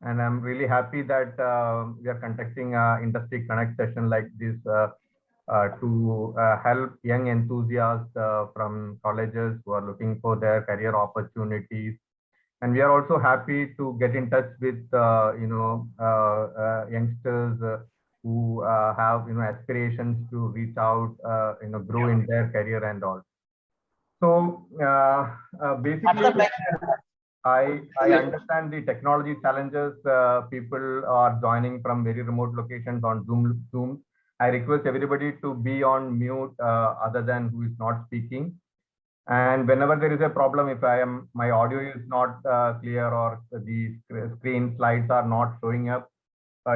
and I'm really happy that we are conducting a industry connect session like this to help young enthusiasts from colleges who are looking for their career opportunities. And we are also happy to get in touch with youngsters who have aspirations to reach out, grow in their career and all. So basically, I understand the technology challenges. People are joining from very remote locations on Zoom. I request everybody to be on mute other than who is not speaking. And whenever there is a problem, if my audio is not clear or the screen slides are not showing up,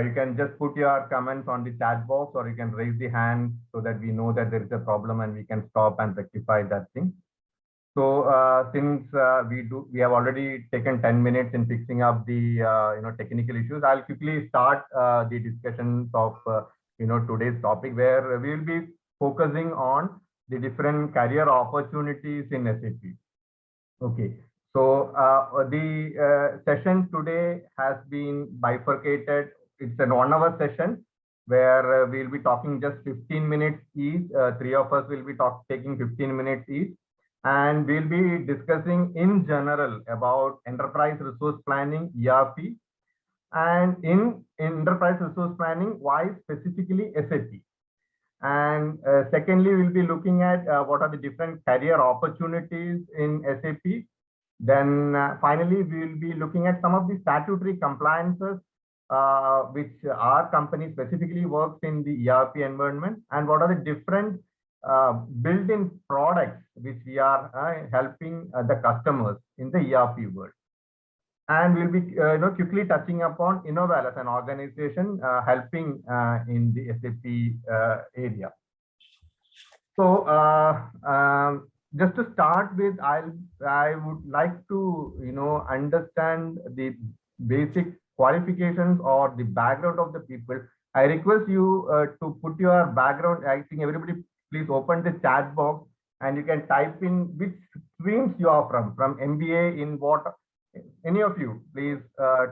you can just put your comments on the chat box, or you can raise the hand so that we know that there is a problem and we can stop and rectify that thing. So since we have already taken 10 minutes in fixing up the technical issues, I'll quickly start the discussions of today's topic, where we will be focusing on the different career opportunities in SAP. Okay, so the session today has been bifurcated. It's an 1 hour session where we'll be talking just 15 minutes each. Three of us will be taking 15 minutes each. And we'll be discussing in general about enterprise resource planning, ERP, and in enterprise resource planning, why specifically SAP. And secondly, we'll be looking at what are the different career opportunities in SAP. Then finally, we'll be looking at some of the statutory compliances which our company specifically works in the ERP environment, and what are the different built-in products which we are helping the customers in the ERP world. And we'll be quickly touching upon Innoval as an organization helping in the SAP area. So just to start with, I would like to understand the basic qualifications or the background of the people. I request you to put your background. I think everybody please open the chat box and you can type in which streams you are from MBA, in what, any of you, please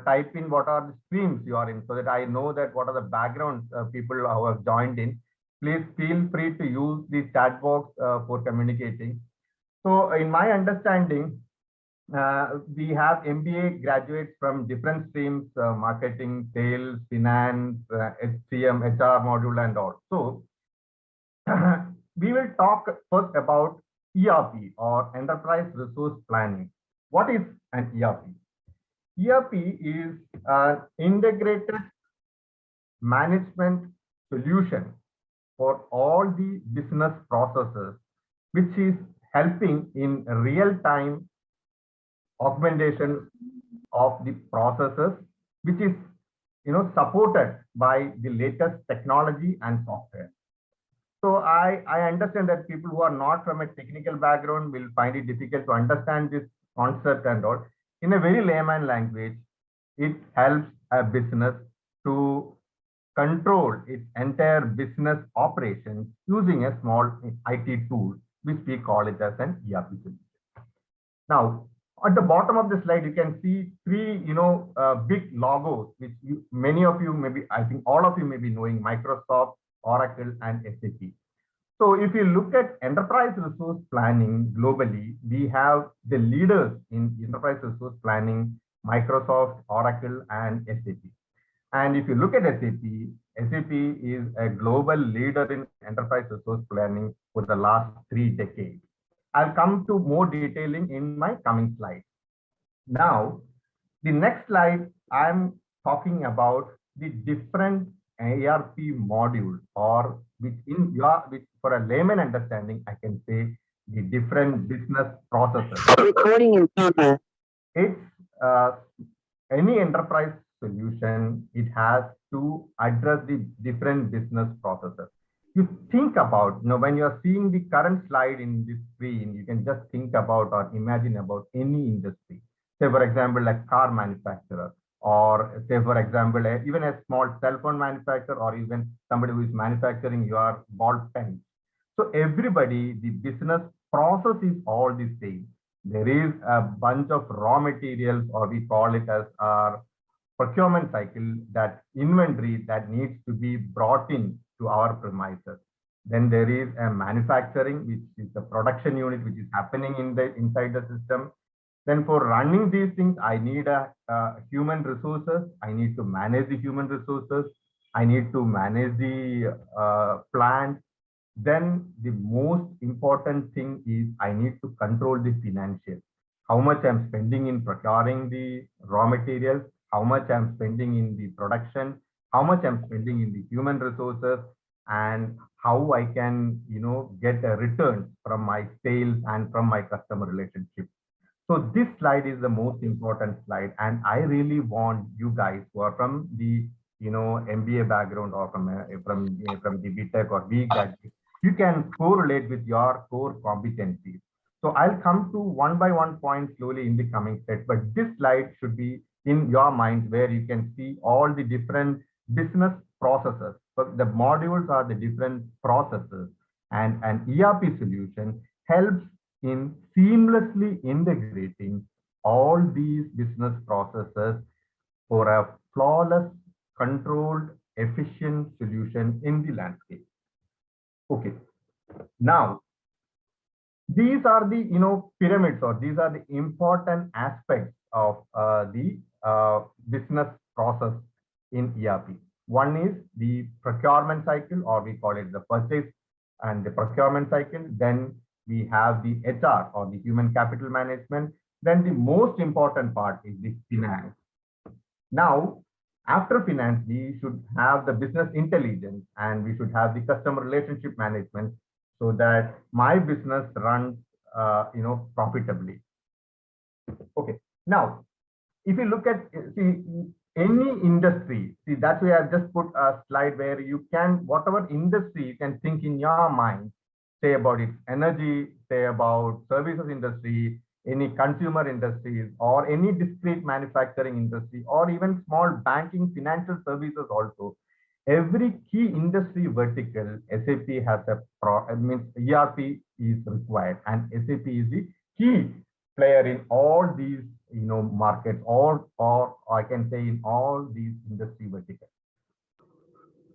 type in what are the streams you are in, so that I know that what are the backgrounds people who have joined in. Please feel free to use the chat box for communicating. So in my understanding, we have MBA graduates from different streams, marketing, sales, finance, HCM, HR module and all. So we will talk first about ERP, or Enterprise Resource Planning. What is an ERP? ERP is an integrated management solution for all the business processes, which is helping in real-time augmentation of the processes, which is supported by the latest technology and software. So I understand that people who are not from a technical background will find it difficult to understand this concept and all. In a very layman language, it helps a business to control its entire business operations using a small IT tool, which we call it as an ERP solution. Now, at the bottom of the slide, you can see three, big logos, which many of you maybe, I think all of you may be knowing: Microsoft, Oracle, and SAP. So if you look at enterprise resource planning globally, we have the leaders in enterprise resource planning: Microsoft, Oracle, and SAP. And if you look at SAP, SAP is a global leader in enterprise resource planning for the last 3 decades. I'll come to more detailing in my coming slides. Now, the next slide, I'm talking about the different ERP module, or which for a layman understanding, I can say the different business processes. Recording in progress. It's any enterprise solution, it has to address the different business processes. You think about, when you're seeing the current slide in this screen, you can just think about or imagine about any industry. Say, for example, like car manufacturer, or say, for example, even a small cell phone manufacturer, or even somebody who is manufacturing your ball pen. So everybody, the business process is all the same. There is a bunch of raw materials, or we call it as our procurement cycle, that inventory that needs to be brought in to our premises. Then there is a manufacturing, which is the production unit, which is happening inside the system. Then for running these things, I need a human resources. I need to manage the human resources. I need to manage the plant. Then the most important thing is I need to control the financial. How much I'm spending in procuring the raw materials, how much I'm spending in the production, how much I'm spending in the human resources, and how I can, get a return from my sales and from my customer relationship. So this slide is the most important slide, and I really want you guys who are from the MBA background or from the BTech or B graduate, you can correlate with your core competencies. So I'll come to one by one point slowly in the coming steps, but this slide should be in your mind where you can see all the different business processes. So the modules are the different processes, and an ERP solution helps in seamlessly integrating all these business processes for a flawless, controlled, efficient solution in the landscape. Okay, now these are the pyramids, or these are the important aspects of the business process in ERP. One is the procurement cycle, or we call it the purchase and the procurement cycle. Then we have the HR, or the human capital management. Then the most important part is the finance. Now, after finance, we should have the business intelligence, and we should have the customer relationship management, so that my business runs, profitably. Okay. Now, if you look at any industry, that's why I've just put a slide where you can, whatever industry you can think in your mind, say about its energy, say about services industry, any consumer industries, or any discrete manufacturing industry, or even small banking financial services also. Every key industry vertical, SAP has ERP is required, and SAP is the key player in all these markets, or I can say in all these industry verticals.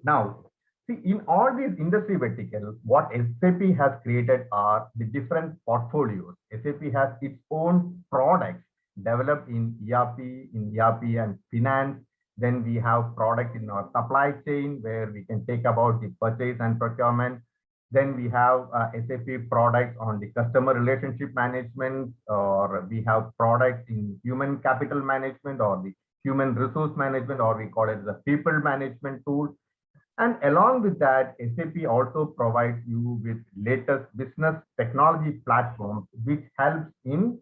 Now, see, in all these industry verticals, what SAP has created are the different portfolios. SAP has its own products developed in ERP and finance. Then we have products in our supply chain where we can take about the purchase and procurement. Then we have SAP products on the customer relationship management, or we have products in human capital management, or the human resource management, or we call it the people management tool. And along with that, SAP also provides you with latest business technology platforms, which helps in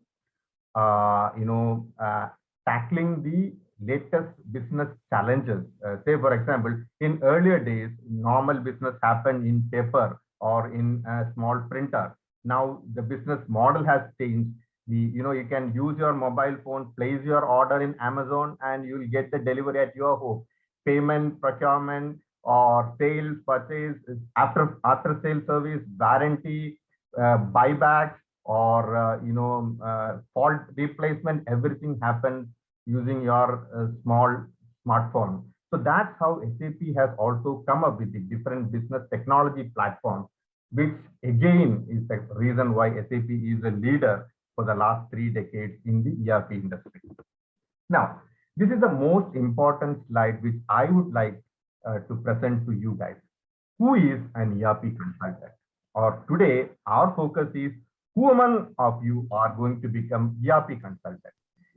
tackling the latest business challenges. Say, for example, in earlier days, normal business happened in paper or in a small printer. Now the business model has changed. You can use your mobile phone, place your order in Amazon, and you'll get the delivery at your home. Payment, procurement, or sales, purchase, after sale service, warranty, buyback, or fault replacement, everything happens using your smartphone. So that's how SAP has also come up with the different business technology platforms, which again is the reason why SAP is a leader for the last 3 decades in the ERP industry. Now, this is the most important slide which I would like to present to you guys. Who is an ERP consultant? Or today, our focus is who among of you are going to become ERP consultant?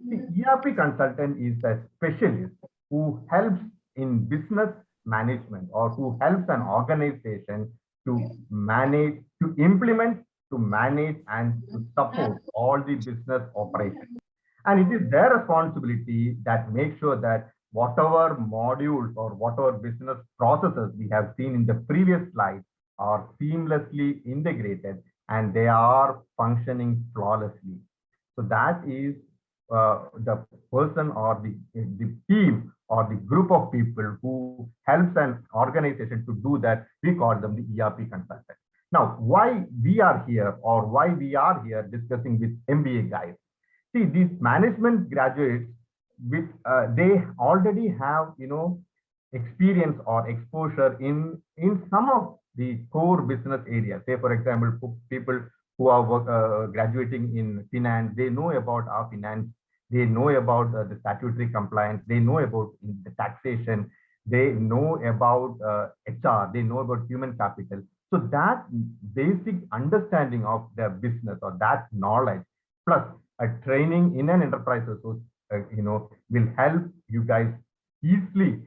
The ERP consultant is a specialist who helps in business management, or who helps an organization to manage, to implement, to manage, and to support all the business operations. And it is their responsibility that makes sure that whatever modules or whatever business processes we have seen in the previous slide are seamlessly integrated and they are functioning flawlessly. So that is the person or the team or the group of people who helps an organization to do that. We call them the ERP consultant. Now, why we are here, or why we are here discussing with MBA guys? See, these management graduates, with they already have, experience or exposure in some of the core business areas. Say, for example, people who are graduating in finance, they know about our finance, they know about the statutory compliance, they know about the taxation, they know about HR, they know about human capital. So that basic understanding of the business or that knowledge, plus a training in an enterprise resource, will help you guys easily,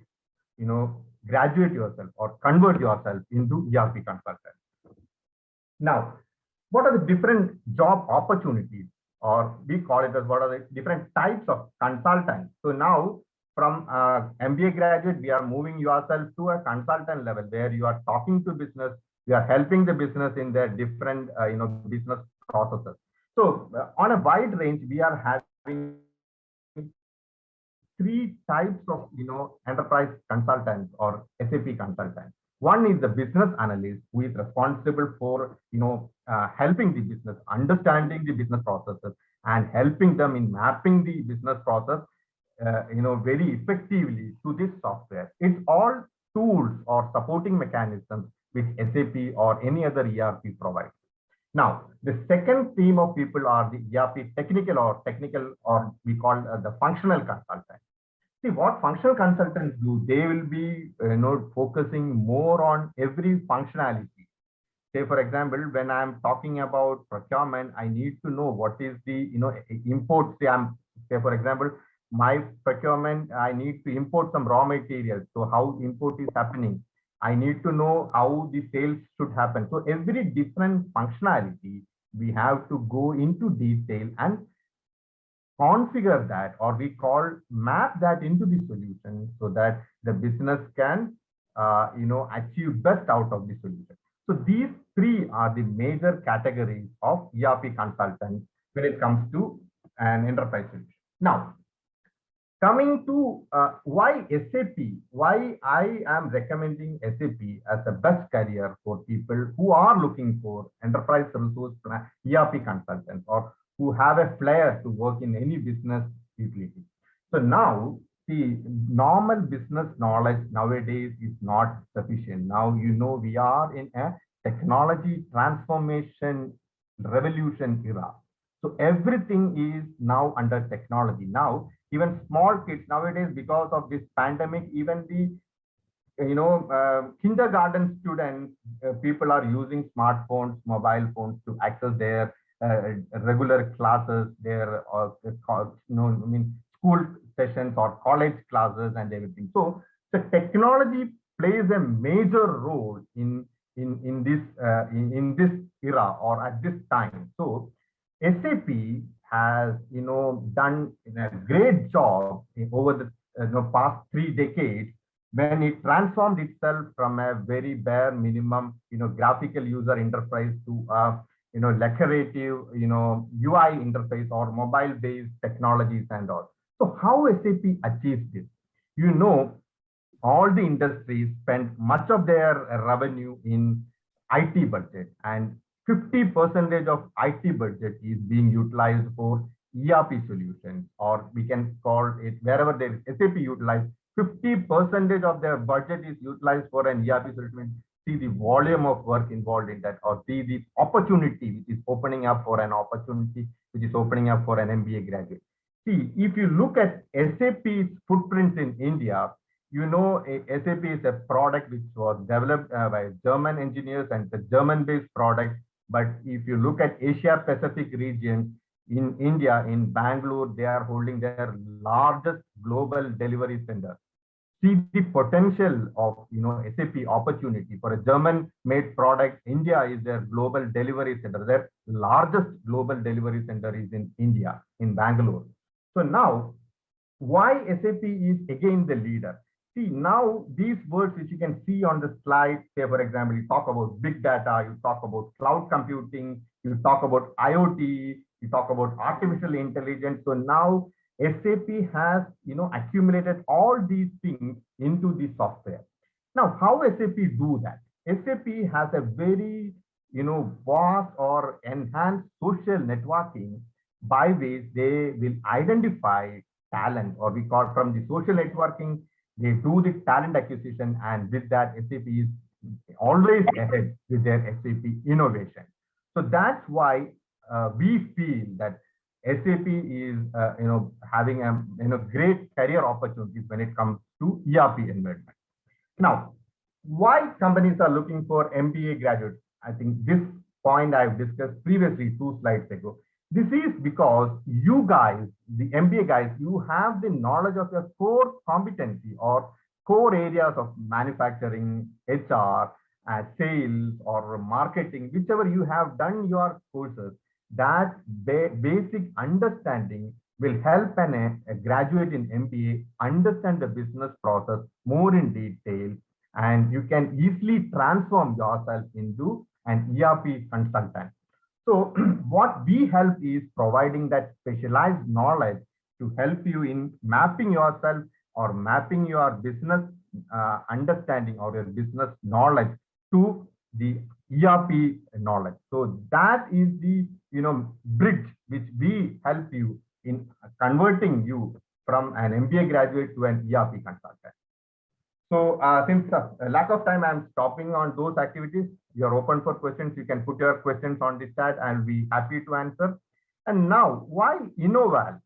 graduate yourself or convert yourself into ERP consultant. Now, what are the different job opportunities, or we call it as what are the different types of consultants? So now from MBA graduate, we are moving yourself to a consultant level where you are talking to business, you are helping the business in their different, business processes. So on a wide range, we are having three types of, enterprise consultants or SAP consultants. One is the business analyst, who is responsible for, helping the business, understanding the business processes, and helping them in mapping the business process, very effectively to this software. It's all tools or supporting mechanisms which SAP or any other ERP provides. Now, the second team of people are the ERP technical, or we call the functional consultant. See, what functional consultants do, they will be, focusing more on every functionality. Say, for example, when I'm talking about procurement, I need to know what is the, import. Say, for example, my procurement, I need to import some raw materials. So how import is happening? I need to know how the sales should happen. So every different functionality, we have to go into detail and configure that, or we call map that into the solution, so that the business can, achieve best out of the solution. So these three are the major categories of ERP consultants when it comes to an enterprise solution. Now, coming to why SAP, why I am recommending SAP as the best career for people who are looking for enterprise resource ERP consultants, or who have a flair to work in any business utility. So now, the normal business knowledge nowadays is not sufficient. Now, we are in a technology transformation revolution era. So everything is now under technology. Now, even small kids nowadays, because of this pandemic, even the kindergarten students, people are using smartphones, mobile phones to access their regular classes, their school sessions or college classes and everything. So the technology plays a major role in this era or at this time. So SAP has done a great job over the past 3 decades, when it transformed itself from a very bare minimum graphical user interface to a declarative UI interface or mobile based technologies and all. So how SAP achieves this? All the industries spend much of their revenue in IT budget, and 50% of IT budget is being utilized for ERP solutions, or we can call it, wherever there is SAP utilized, 50% of their budget is utilized for an ERP solution. See the volume of work involved in that, or see the opportunity which is opening up for an opportunity, which is opening up for an MBA graduate. See, if you look at SAP's footprint in India, SAP is a product which was developed by German engineers, and the German-based product. But if you look at Asia Pacific region, in India, in Bangalore, they are holding their largest global delivery center. See the potential of SAP opportunity for a German-made product. India is their global delivery center. Their largest global delivery center is in India, in Bangalore. So now, why SAP is again the leader? See, now these words which you can see on the slide, say, for example, you talk about big data, you talk about cloud computing, you talk about IoT, you talk about artificial intelligence. So now SAP has, accumulated all these things into the software. Now, how SAP do that? SAP has a very, vast or enhanced social networking, by which they will identify talent, or we call from the social networking, they do the talent acquisition, and with that, SAP is always ahead with their SAP innovation. So that's why we feel that SAP is having a great career opportunities when it comes to ERP environment. Now, why companies are looking for MBA graduates? I think this point I've discussed previously 2 slides ago. This is because you guys, the MBA guys, you have the knowledge of your core competency or core areas of manufacturing, HR, sales, or marketing, whichever you have done your courses. That basic understanding will help a graduate in MBA understand the business process more in detail, and you can easily transform yourself into an ERP consultant. So what we help is providing that specialized knowledge to help you in mapping yourself or mapping your business understanding or your business knowledge to the ERP knowledge. So that is the bridge which we help you in converting you from an MBA graduate to an ERP consultant. So since lack of time, I'm stopping on those activities. You're open for questions. You can put your questions on the chat. I'll be happy to answer. And now, why Innoval?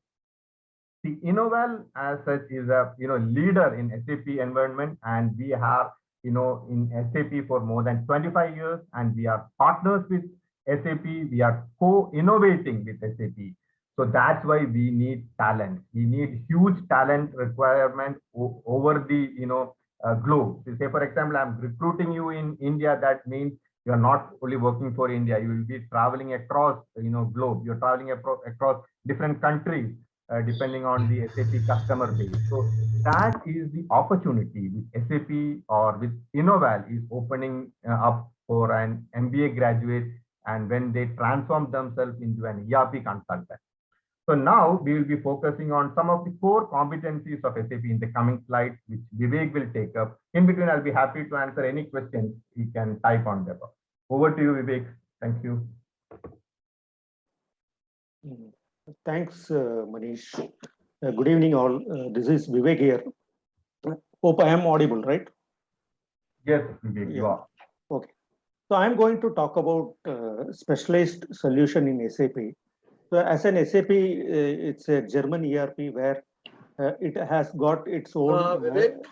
The Innoval as such is a leader in SAP environment, and we have in SAP for more than 25 years, and we are partners with SAP. We are co-innovating with SAP. So that's why we need talent. We need huge talent requirement over the globe. So say for example, I'm recruiting you in India. That means you're not only working for India. You will be traveling across globe. You're traveling across different countries depending on the SAP customer base. So that is the opportunity with SAP or with Innoval is opening up for an MBA graduate, and when they transform themselves into an ERP consultant. So now we will be focusing on some of the core competencies of SAP in the coming slides, which Vivek will take up. In between, I'll be happy to answer any questions you can type on the box. Over to you, Vivek. Thank you. Thanks, Manish. Good evening, all. This is Vivek here. Hope I am audible, right? Yes, Vivek, you are. Okay. So I'm going to talk about specialized solution in SAP. So as an SAP, it's a German ERP where it has got its own. Vivek,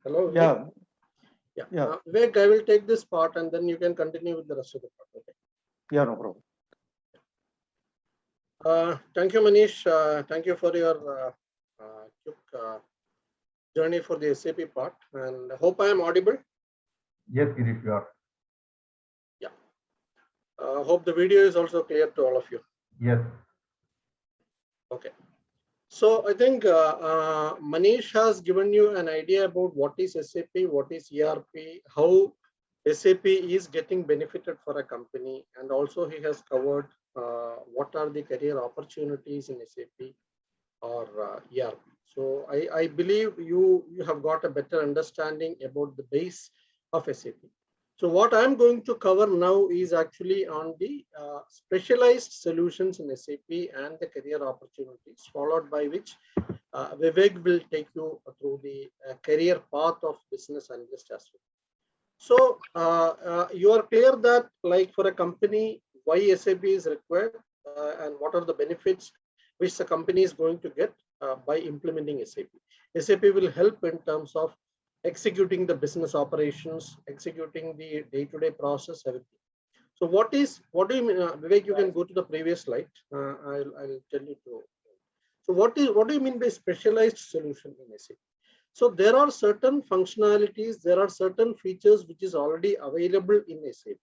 hello. Vivek. Yeah. Vivek, I will take this part and then you can continue with the rest of the part. Okay. Yeah, no problem. Thank you, Manish. Thank you for your quick journey for the SAP part, and I hope I am audible. Yes, Girish, you are. Yeah. Hope the video is also clear to all of you. Yes. Okay. So I think Manish has given you an idea about what is SAP, what is ERP, how SAP is getting benefited for a company, and also he has covered what are the career opportunities in SAP or ERP. So I believe you have got a better understanding about the base of SAP. So what I'm going to cover now is actually on the specialized solutions in SAP and the career opportunities, followed by which Vivek will take you through the career path of business analyst as well. So you are clear that like for a company, why SAP is required and what are the benefits which the company is going to get by implementing SAP. SAP will help in terms of executing the business operations, executing the day-to-day process, everything. So what do you mean, Vivek, you can go to the previous slide. I'll tell you to. So what do you mean by specialized solution in SAP? So there are certain functionalities, there are certain features which is already available in SAP,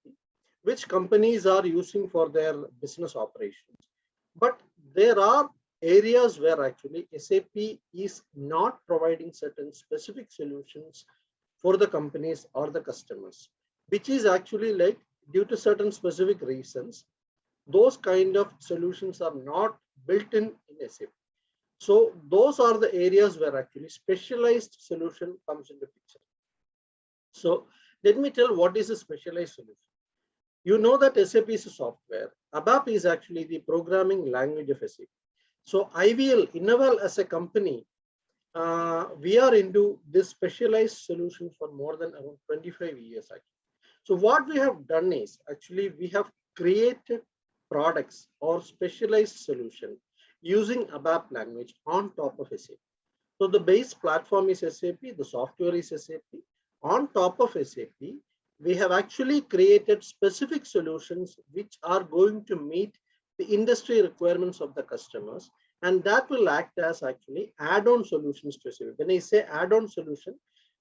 which companies are using for their business operations. But there are areas where actually SAP is not providing certain specific solutions for the companies or the customers, which is actually like due to certain specific reasons, those kind of solutions are not built in SAP. So those are the areas where actually specialized solution comes into picture. So let me tell what is a specialized solution. You know that SAP is a software. ABAP is actually the programming language of SAP. So IVL, Innoval as a company, we are into this specialized solution for more than around 25 years actually. So what we have done is actually we have created products or specialized solution using ABAP language on top of SAP. So the base platform is SAP, the software is SAP. On top of SAP, we have actually created specific solutions which are going to meet the industry requirements of the customers, and that will act as actually add-on solutions to SAP. When I say add-on solution,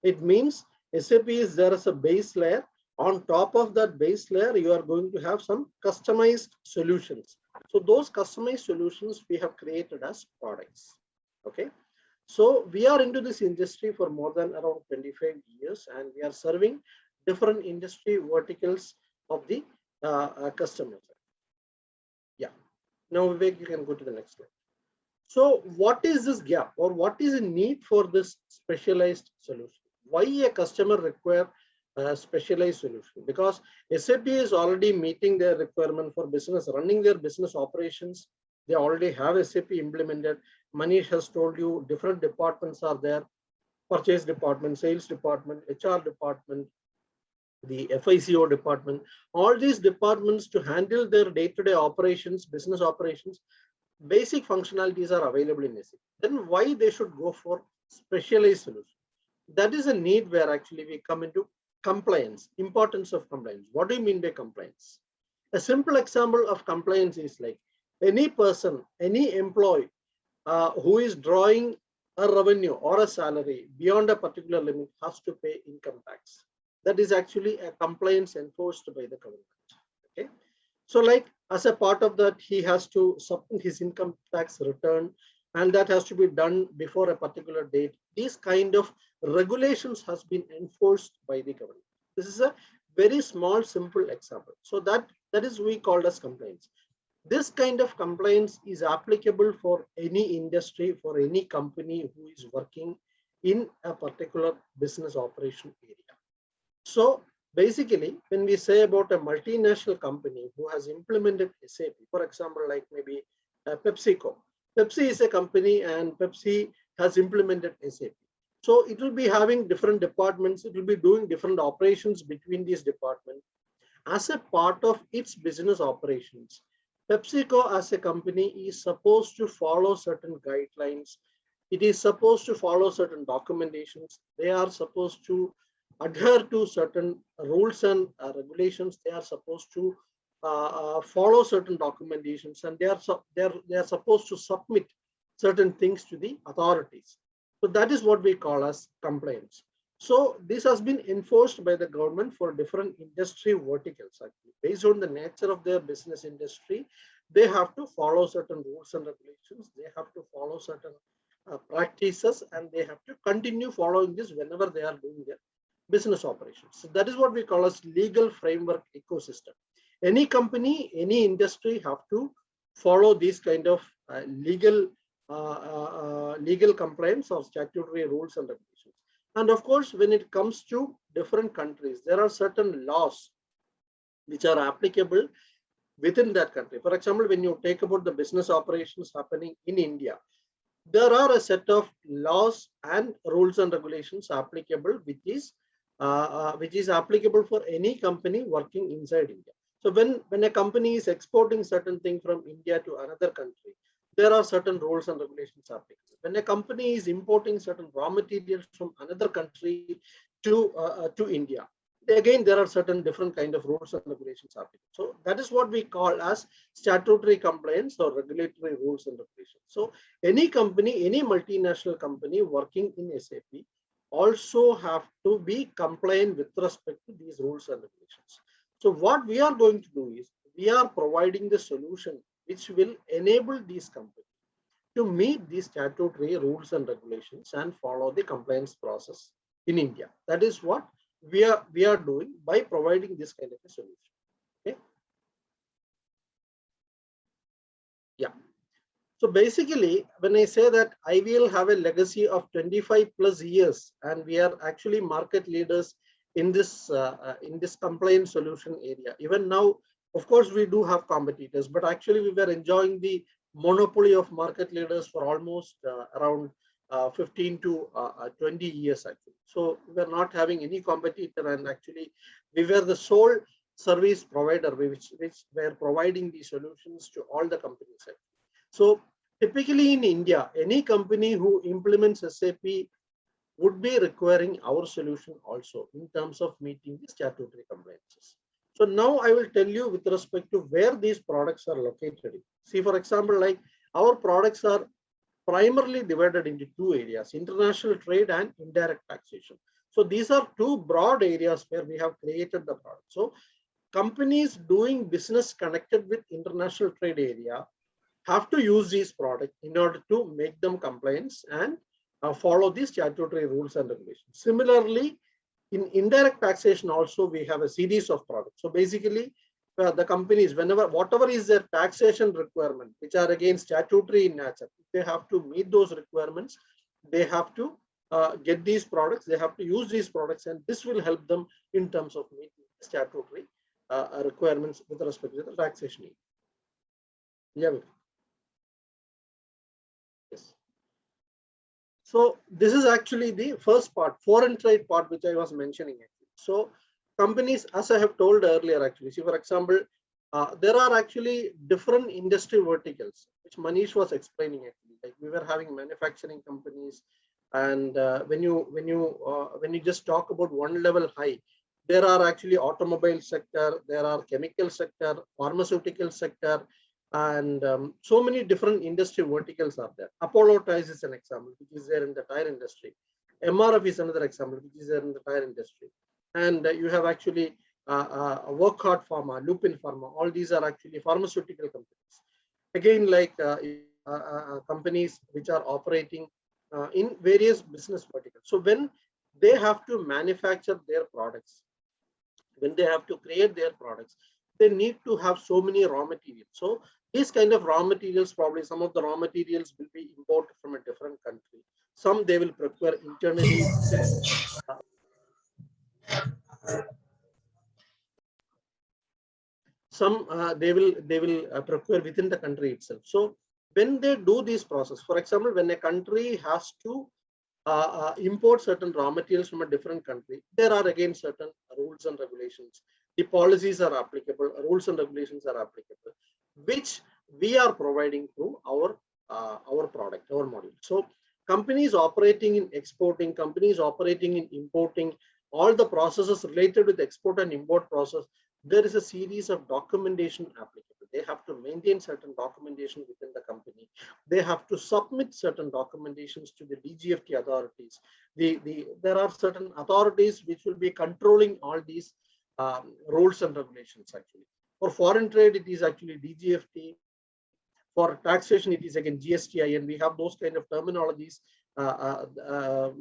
it means SAP is there as a base layer. On top of that base layer, you are going to have some customized solutions. So those customized solutions we have created as products. Okay. So we are into this industry for more than around 25 years, and we are serving different industry verticals of the customers. Yeah. Now, Vivek, you can go to the next slide. So what is this gap, or what is the need for this specialized solution? Why a customer require a specialized solution? Because SAP is already meeting their requirement for business, running their business operations. They already have SAP implemented. Manish has told you different departments are there: purchase department, sales department, HR department, the FICO department. All these departments to handle their day-to-day operations, business operations, basic functionalities are available in SAP. Then why they should go for specialized solution? That is a need where actually we come into compliance, importance of compliance. What do you mean by compliance? A simple example of compliance is like any person, any employee who is drawing a revenue or a salary beyond a particular limit has to pay income tax. That is actually a compliance enforced by the government. Okay. So like as a part of that, he has to submit his income tax return, and that has to be done before a particular date. These kind of regulations has been enforced by the government. This is a very small, simple example. So that is we called as compliance. This kind of compliance is applicable for any industry, for any company who is working in a particular business operation area. So basically, when we say about a multinational company who has implemented SAP, for example, like maybe PepsiCo. Pepsi is a company and Pepsi has implemented SAP. So it will be having different departments. It will be doing different operations between these departments. As a part of its business operations, PepsiCo as a company is supposed to follow certain guidelines. It is supposed to follow certain documentations. They are supposed to adhere to certain rules and regulations. They are supposed to follow certain documentations, and they are supposed to submit certain things to the authorities. So that is what we call as compliance. So this has been enforced by the government for different industry verticals. Actually, based on the nature of their business industry, they have to follow certain rules and regulations. They have to follow certain practices, and they have to continue following this whenever they are doing their business operations. So that is what we call as legal framework ecosystem. Any company, any industry have to follow these kind of legal compliance or statutory rules and regulations. And of course, when it comes to different countries, there are certain laws which are applicable within that country. For example, when you take about the business operations happening in India, there are a set of laws and rules and regulations applicable, which is applicable for any company working inside India. So when a company is exporting certain thing from India to another country, there are certain rules and regulations applicable. When a company is importing certain raw materials from another country to India, again there are certain different kind of rules and regulations applicable. So that is what we call as statutory compliance or regulatory rules and regulations. So any company, any multinational company working in SAP also have to be compliant with respect to these rules and regulations. So what we are going to do is we are providing the solution which will enable these companies to meet these statutory rules and regulations and follow the compliance process in India. That is what we are doing by providing this kind of a solution. Okay. Yeah. So basically, when I say that IVL have a legacy of 25 plus years, and we are actually market leaders in this compliance solution area. Even now, of course, we do have competitors, but actually we were enjoying the monopoly of market leaders for almost around 15 to 20 years actually. So we were not having any competitor, and actually we were the sole service provider which were providing the solutions to all the companies actually. So typically in India, any company who implements SAP would be requiring our solution also in terms of meeting the statutory compliances. So now I will tell you with respect to where these products are located. See, for example, like our products are primarily divided into two areas: international trade and indirect taxation. So these are two broad areas where we have created the product. So companies doing business connected with international trade area have to use these products in order to make them compliance and follow these statutory rules and regulations. Similarly, in indirect taxation also we have a series of products. So basically the companies, whatever is their taxation requirement, which are again statutory in nature, they have to meet those requirements. They have to get these products, they have to use these products, and this will help them in terms of meeting statutory requirements with respect to the taxation. Yeah. Yes. So this is actually the first part, foreign trade part, which I was mentioning. So companies, as I have told earlier, actually, see, for example, there are actually different industry verticals, which Manish was explaining. Actually, like we were having manufacturing companies, and when you just talk about one level high, there are actually automobile sector, there are chemical sector, pharmaceutical sector, and so many different industry verticals are there. Apollo Tyres is an example, which is there in the tire industry. MRF is another example, which is there in the tire industry. And you have actually Workhard Pharma, Lupin Pharma. All these are actually pharmaceutical companies. Again, like companies which are operating in various business verticals. So when they have to manufacture their products, when they have to create their products, they need to have so many raw materials. So these kind of raw materials, probably some of the raw materials will be imported from a different country. Some they will procure internally. Some they will procure within the country itself. So when they do this process, for example, when a country has to import certain raw materials from a different country, there are again certain rules and regulations. The policies are applicable, rules and regulations are applicable, which we are providing through our product, our module. So companies operating in exporting, companies operating in importing, all the processes related with export and import process, there is a series of documentation applicable. They have to maintain certain documentation within the company. They have to submit certain documentations to the DGFT authorities. There are certain authorities which will be controlling all these rules and regulations actually. For foreign trade, it is actually DGFT. For taxation, it is again GSTI, and we have those kind of terminologies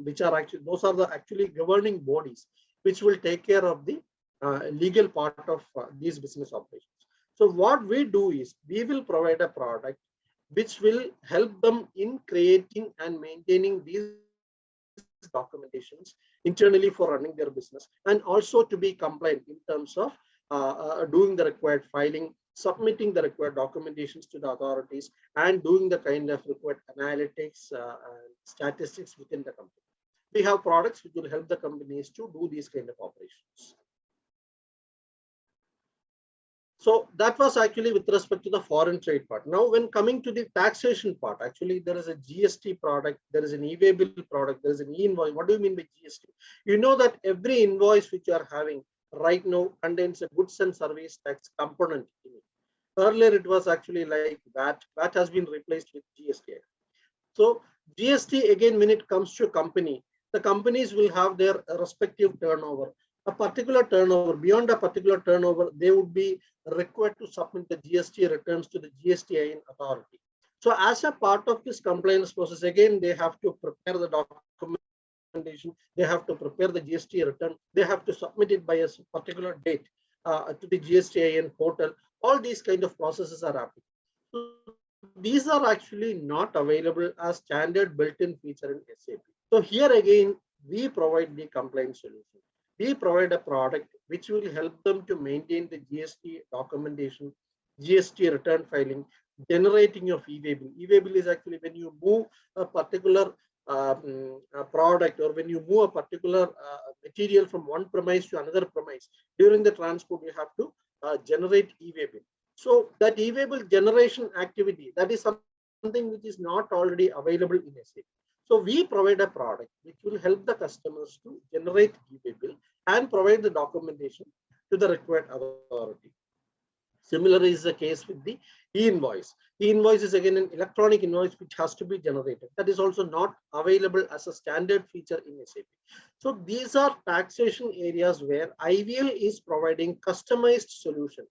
which are actually, those are the actually governing bodies which will take care of the legal part of these business operations. So what we do is we will provide a product which will help them in creating and maintaining these documentations internally for running their business, and also to be compliant in terms of doing the required filing, submitting the required documentations to the authorities, and doing the kind of required analytics and statistics within the company. We have products which will help the companies to do these kind of operations. So that was actually with respect to the foreign trade part. Now, when coming to the taxation part, actually there is a GST product, there is an e-way-bill product, there is an e-invoice. What do you mean by GST? You know that every invoice which you are having right now contains a goods and service tax component in it. Earlier, it was actually like VAT. VAT has been replaced with GST. So GST, again, when it comes to a company, the companies will have their respective turnover. A particular turnover, beyond a particular turnover, they would be required to submit the GST returns to the GSTIN authority. So as a part of this compliance process, again, they have to prepare the documentation, they have to prepare the GST return, they have to submit it by a particular date to the GSTIN portal. All these kind of processes are happening. So these are actually not available as standard built-in feature in SAP. So here again, we provide the compliance solution. We provide a product which will help them to maintain the GST documentation, GST return filing, generating of e-waybill. E-waybill is actually when you move a particular product, or when you move a particular material from one premise to another premise. During the transport, you have to generate e-waybill. So that e-waybill generation activity, that is something which is not already available in SAP. So we provide a product which will help the customers to generate e-waybill and provide the documentation to the required authority. Similar is the case with the e-invoice. E-invoice is again an electronic invoice which has to be generated. That is also not available as a standard feature in SAP. So these are taxation areas where IVL is providing customized solution,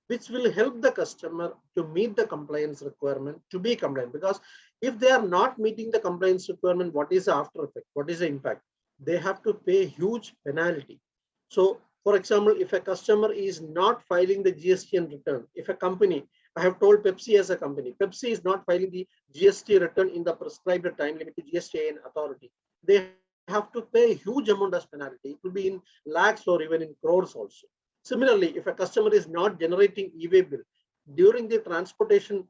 which will help the customer to meet the compliance requirement, to be compliant. Because if they are not meeting the compliance requirement, what is the after effect? What is the impact? They have to pay huge penalty. So for example, if a customer is not filing the GST and return, if a company, I have told Pepsi as a company, Pepsi is not filing the GST return in the prescribed time limit to GST and authority, they have to pay a huge amount as penalty. It will be in lakhs or even in crores also. Similarly, if a customer is not generating e-waybill during the transportation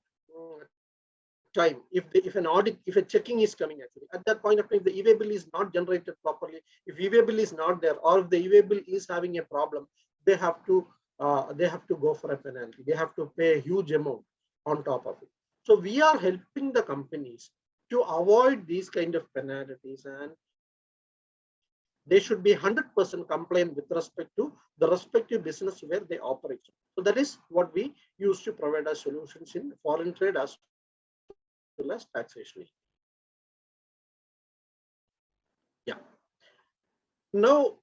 time, if an audit, if a checking is coming, actually at that point of time, the e-waybill is not generated properly, if e-waybill is not there, or if the e-waybill is having a problem, they have to go for a penalty. They have to pay a huge amount on top of it. So we are helping the companies to avoid these kind of penalties, and they should be 100% compliant with respect to the respective business where they operate. So that is what we use to provide as solutions in foreign trade as well as taxation. Yeah. Now,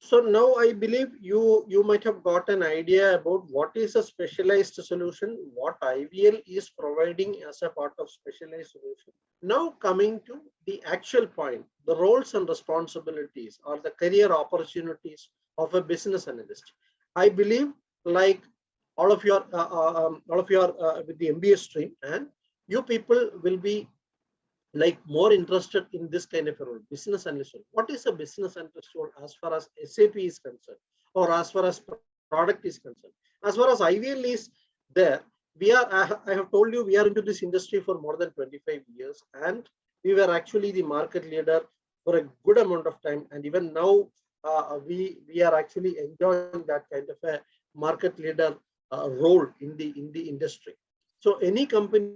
so I believe you might have got an idea about what is a specialized solution, what IVL is providing as a part of specialized solution. Now coming to the actual point, the roles and responsibilities or the career opportunities of a business analyst. I believe, like all of you are with the MBA stream, and you people will be like more interested in this kind of a role, business analyst role. What is a business analyst role as far as SAP is concerned, or as far as product is concerned? As far as IVL is there, we are, I have told you, we are into this industry for more than 25 years, and we were actually the market leader for a good amount of time. And even now, we are actually enjoying that kind of a market leader role in the industry. So any company,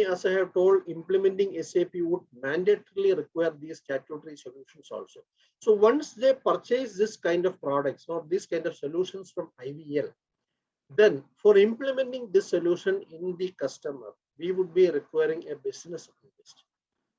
as I have told, implementing SAP would mandatorily require these statutory solutions also. So once they purchase this kind of products or this kind of solutions from IVL, then for implementing this solution in the customer, we would be requiring a business analyst.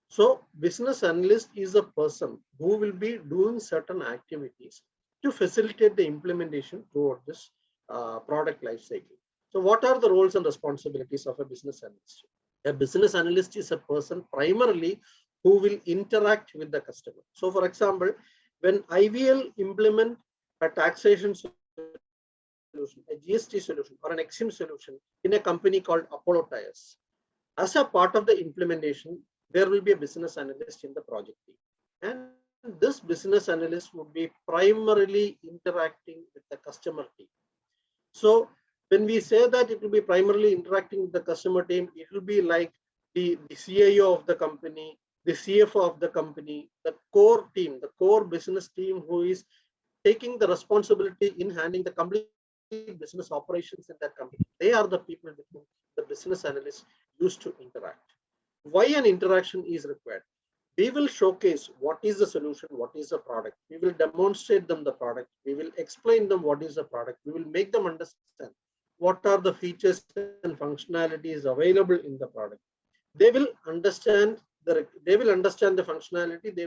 So business analyst is a person who will be doing certain activities to facilitate the implementation toward this product life cycle. So what are the roles and responsibilities of a business analyst? A business analyst is a person primarily who will interact with the customer. So for example, when IVL implement a taxation solution, a GST solution, or an EXIM solution in a company called Apollo Tyres, as a part of the implementation, there will be a business analyst in the project team. And this business analyst would be primarily interacting with the customer team. So when we say that it will be primarily interacting with the customer team, it will be like the CIO of the company, the CFO of the company, the core team, the core business team who is taking the responsibility in handling the complete business operations in that company. They are the people with whom the business analysts used to interact. Why an interaction is required? We will showcase what is the solution, what is the product. We will demonstrate them the product. We will explain them what is the product. We will make them understand what are the features and functionalities available in the product. They will understand the functionality. They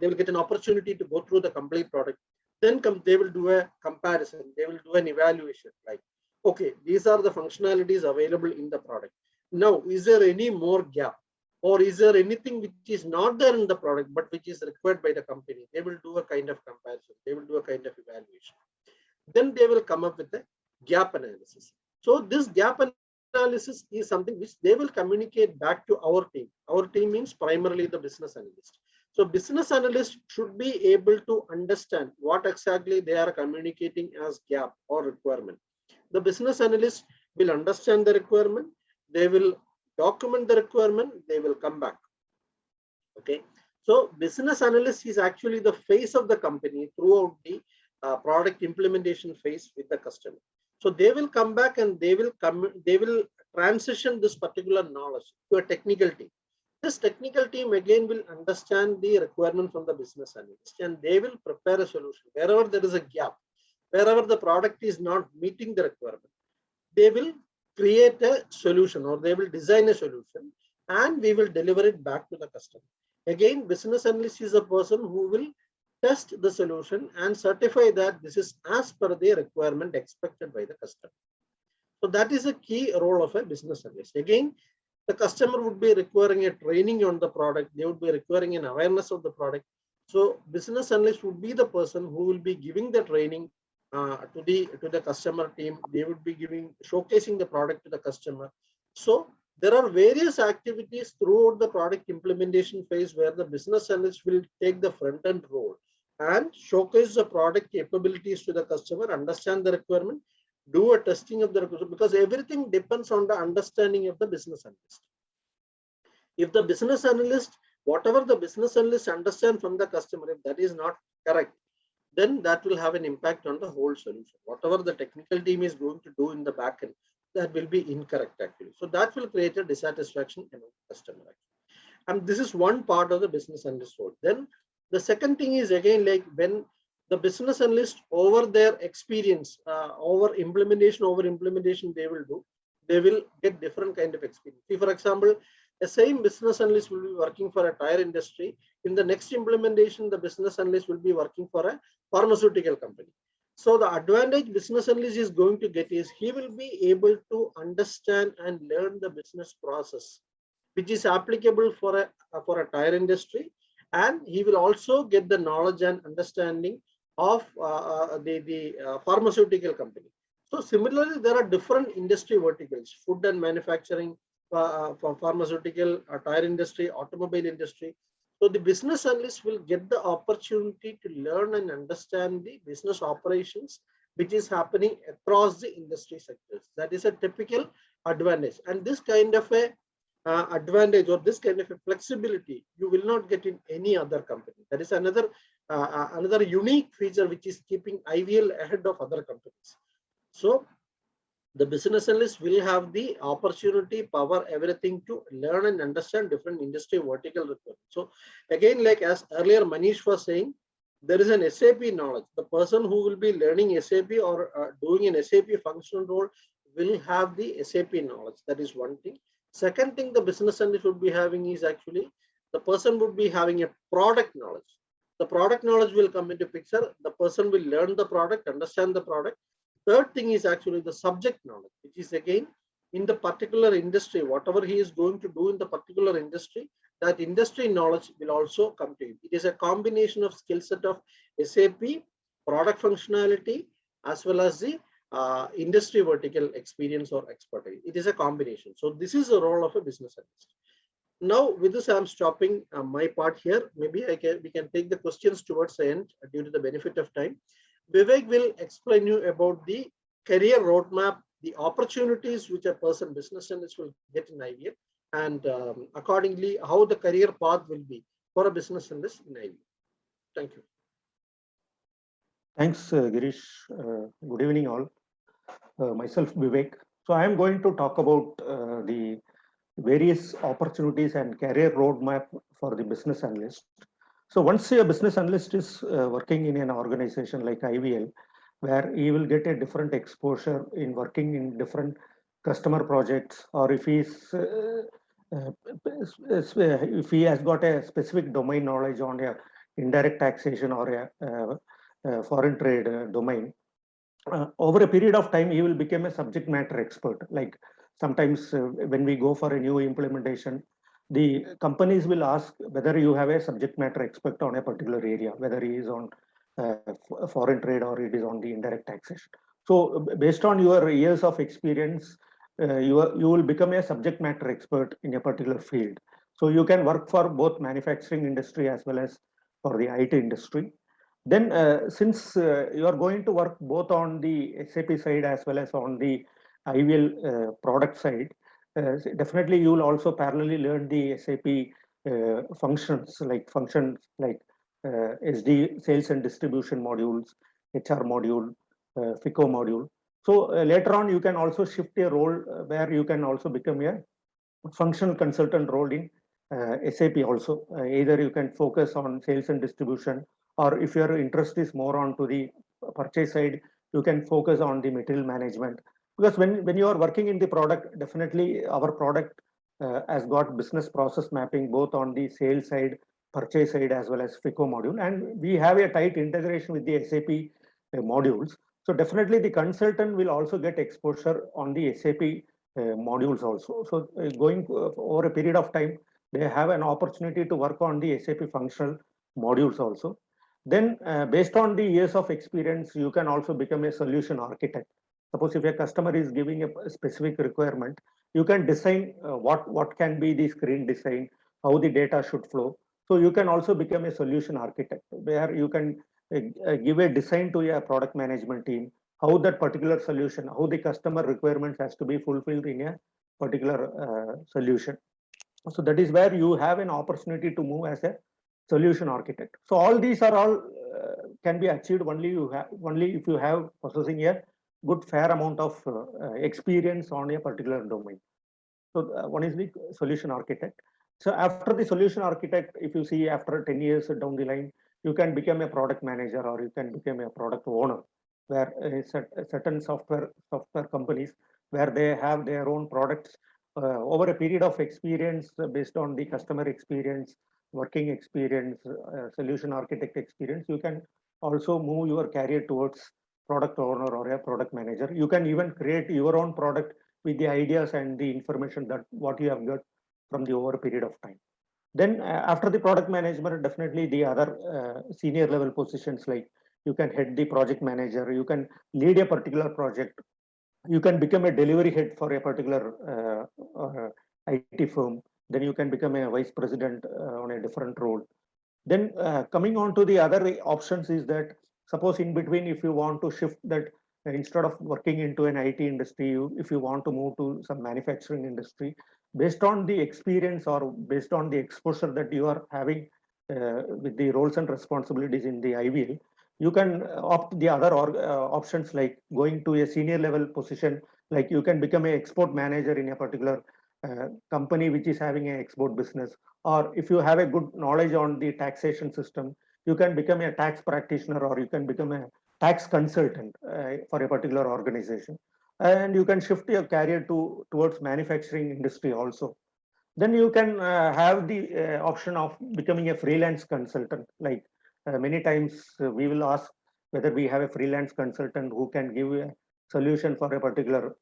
will get an opportunity to go through the complete product. Then they will do a comparison. They will do an evaluation. Like, okay, these are the functionalities available in the product. Now, is there any more gap? Or is there anything which is not there in the product, but which is required by the company? They will do a kind of comparison. They will do a kind of evaluation. Then they will come up with a gap analysis. So this gap analysis is something which they will communicate back to our team. Our team means primarily the business analyst. So business analyst should be able to understand what exactly they are communicating as gap or requirement. the business analyst will understand the requirement, they will document the requirement, they will come back. Okay, so business analyst is actually the face of the company throughout the product implementation phase with the customer. So they will come back and they will transition this particular knowledge to a technical team. This technical team again will understand the requirement from the business analyst, and they will prepare a solution wherever there is a gap, wherever the product is not meeting the requirement. They will create a solution, or they will design a solution, and we will deliver it back to the customer. Again, business analyst is a person who will test the solution and certify that this is as per the requirement expected by the customer. So that is a key role of a business analyst. Again, the customer would be requiring a training on the product. They would be requiring an awareness of the product. So business analyst would be the person who will be giving the training to the customer team. They would be showcasing the product to the customer. So there are various activities throughout the product implementation phase where the business analyst will take the front end role and showcase the product capabilities to the customer, understand the requirement, do a testing of the requirement, because everything depends on the understanding of the business analyst. If the business analyst, whatever the business analyst understand from the customer, if that is not correct, then that will have an impact on the whole solution. Whatever the technical team is going to do in the back end, that will be incorrect actually. So that will create a dissatisfaction among the customer actually. And this is one part of the business analyst role. Then the second thing is again, like when the business analyst over their experience, over implementation, they will get different kind of experience. See, for example, the same business analyst will be working for a tire industry. In the next implementation, the business analyst will be working for a pharmaceutical company. So the advantage business analyst is going to get is he will be able to understand and learn the business process, which is applicable for a tire industry, and he will also get the knowledge and understanding of the pharmaceutical company. So similarly, there are different industry verticals: food and manufacturing, for pharmaceutical, tire industry, automobile industry. So the business analyst will get the opportunity to learn and understand the business operations which is happening across the industry sectors. That is a typical advantage, and this kind of a advantage or this kind of a flexibility you will not get in any other company. That is another unique feature which is keeping IVL ahead of other companies. So the business analyst will have the opportunity, power, everything to learn and understand different industry vertical requirements. So again, like as earlier Manish was saying, there is an SAP knowledge. The person who will be learning SAP or doing an SAP functional role will have the SAP knowledge. That is one thing. Second thing the business analyst would be having is actually the person would be having a product knowledge. The product knowledge will come into picture. The person will learn the product, understand the product. Third thing is actually the subject knowledge, which is again in the particular industry, whatever he is going to do in the particular industry, that industry knowledge will also come to him. It is a combination of skill set of SAP, product functionality, as well as the industry vertical experience or expertise. It is a combination. So this is the role of a business analyst. Now with this, I'm stopping my part here. Maybe we can take the questions towards the end due to the benefit of time. Vivek will explain you about the career roadmap, the opportunities which a person business analyst will get in IVL, and accordingly how the career path will be for a business analyst in IVL. Thank you. Thanks, Girish. Good evening, all. Myself, Vivek. So I am going to talk about the various opportunities and career roadmap for the business analyst. So once a business analyst is working in an organization like IVL, where he will get a different exposure in working in different customer projects, or if he has got a specific domain knowledge on a indirect taxation or a foreign trade domain, over a period of time, he will become a subject matter expert. Like sometimes when we go for a new implementation, the companies will ask whether you have a subject matter expert on a particular area, whether he is on foreign trade or it is on the indirect taxation. So based on your years of experience, you will become a subject matter expert in a particular field. So you can work for both manufacturing industry as well as for the IT industry. Then since you are going to work both on the SAP side as well as on the IVL product side, definitely you will also parallelly learn the SAP functions like SD sales and distribution modules, HR module, FICO module. So later on you can also shift a role where you can also become a functional consultant role in SAP also. Either you can focus on sales and distribution, or if your interest is more on to the purchase side, you can focus on the material management. Because when you are working in the product, definitely our product has got business process mapping both on the sales side, purchase side, as well as FICO module. And we have a tight integration with the SAP modules. So definitely the consultant will also get exposure on the SAP modules also. So going over a period of time, they have an opportunity to work on the SAP functional modules also. Then based on the years of experience, you can also become a solution architect. Suppose if a customer is giving a specific requirement, you can design what can be the screen design, how the data should flow. So you can also become a solution architect where you can give a design to a product management team, how that particular solution, how the customer requirements has to be fulfilled in a particular solution. So that is where you have an opportunity to move as a solution architect. So all these are all can be achieved only if you have possessing a good fair amount of experience on a particular domain. So one is the solution architect. So after the solution architect, if you see after 10 years down the line, you can become a product manager or you can become a product owner, where certain software companies where they have their own products over a period of experience based on the customer experience, working experience, solution architect experience, you can also move your career towards product owner or a product manager. You can even create your own product with the ideas and the information that what you have got from the over period of time. Then after the product management, definitely the other senior level positions, like you can head the project manager, you can lead a particular project, you can become a delivery head for a particular IT firm, then you can become a vice president on a different role. Then coming on to the other options is that suppose in between, if you want to shift that instead of working into an IT industry, if you want to move to some manufacturing industry, based on the experience or based on the exposure that you are having with the roles and responsibilities in the IVL, you can opt the other options like going to a senior level position, like you can become an export manager in a particular company which is having an export business, or if you have a good knowledge on the taxation system, you can become a tax practitioner or you can become a tax consultant for a particular organization, and you can shift your career towards manufacturing industry also. Then you can have the option of becoming a freelance consultant. Like many times we will ask whether we have a freelance consultant who can give a solution for a particular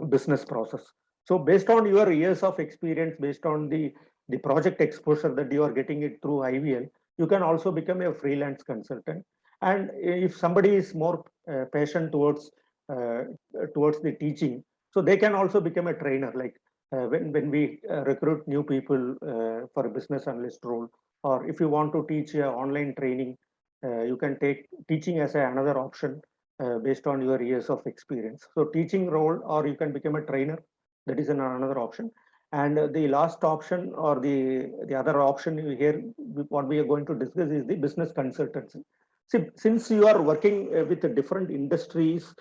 business process. So based on your years of experience, based on the project exposure that you are getting it through IVL, you can also become a freelance consultant. And if somebody is more passionate towards the teaching, so they can also become a trainer. Like when we recruit new people for a business analyst role, or if you want to teach online training, you can take teaching as another option based on your years of experience. So teaching role, or you can become a trainer, that is another option. And the last option or the other option here, what we are going to discuss is the business consultancy. See, since you are working with the different industries,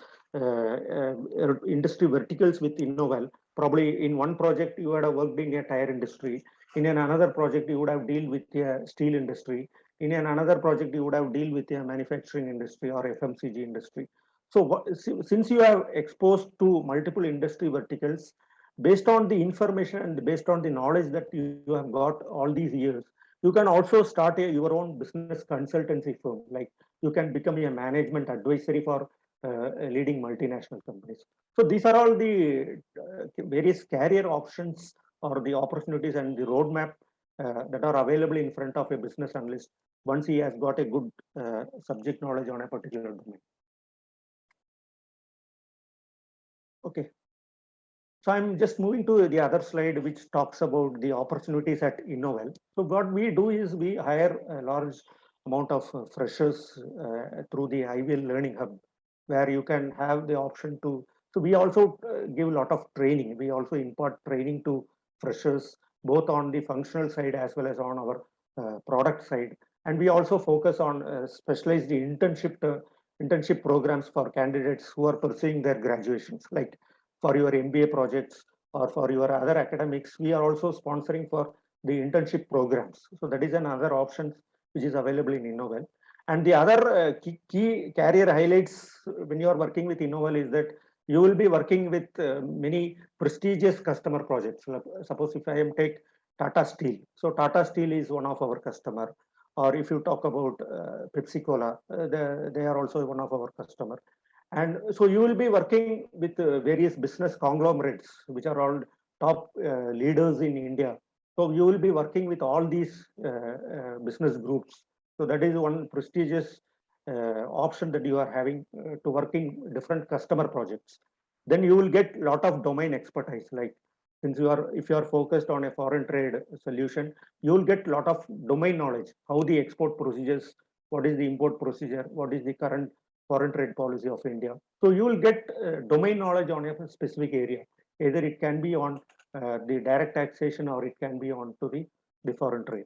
industry verticals with Innovel, probably in one project you would have worked in a tire industry, in another project you would have dealt with a steel industry, in another project you would have dealt with a manufacturing industry or FMCG industry. So since you have exposed to multiple industry verticals, based on the information and based on the knowledge that you have got all these years, you can also start your own business consultancy firm. Like you can become a management advisory for leading multinational companies. So these are all the various career options or the opportunities and the roadmap that are available in front of a business analyst once he has got a good subject knowledge on a particular domain. Okay. So I'm just moving to the other slide, which talks about the opportunities at Innovel. So what we do is we hire a large amount of freshers through the IVL Learning Hub, where you can have the option to. So we also give a lot of training. We also impart training to freshers, both on the functional side as well as on our product side. And we also focus on specialized internship programs for candidates who are pursuing their graduations, like for your MBA projects or for your other academics. We are also sponsoring for the internship programs. So that is another option which is available in Innovel. And the other key career highlights when you are working with Innovel is that you will be working with many prestigious customer projects. Suppose if I am take Tata Steel. So Tata Steel is one of our customer. Or if you talk about Pepsi Cola, they are also one of our customer. And so you will be working with various business conglomerates, which are all top leaders in India. So you will be working with all these business groups. So that is one prestigious option that you are having to working different customer projects. Then you will get a lot of domain expertise. Like since if you are focused on a foreign trade solution, you will get a lot of domain knowledge, how the export procedures, what is the import procedure, what is the current foreign trade policy of India. So you will get domain knowledge on a specific area. Either it can be on the direct taxation or it can be on to the foreign trade.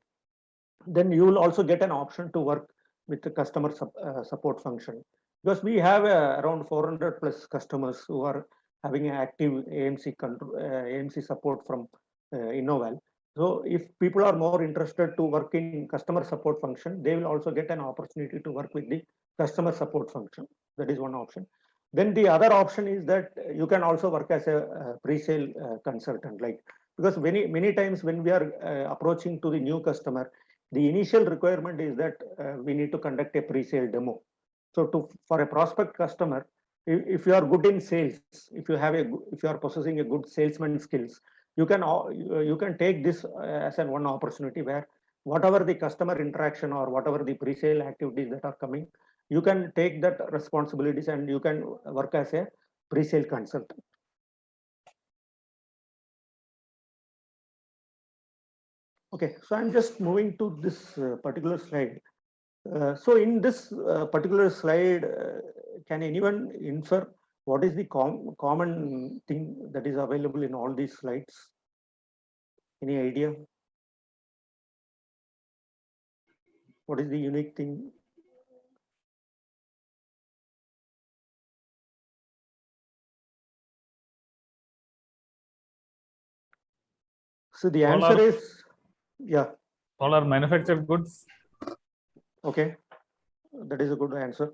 Then you will also get an option to work with the customer support function, because we have around 400 plus customers who are having an active AMC support from Innovel. So if people are more interested to work in customer support function, they will also get an opportunity to work with the customer support function. That is one option. Then the other option is that you can also work as a pre-sale consultant, like, because many times when we are approaching to the new customer, the initial requirement is that we need to conduct a pre-sale demo. So for a prospect customer, if you are good in sales, if you are possessing a good salesman skills, you can take this as one opportunity where whatever the customer interaction or whatever the pre-sale activities that are coming, you can take that responsibilities and you can work as a pre-sale consultant. Okay, so I'm just moving to this particular slide. So in this particular slide, can anyone infer what is the common thing that is available in all these slides? Any idea? What is the unique thing? So the answer is, yeah. All are manufactured goods. Okay, that is a good answer.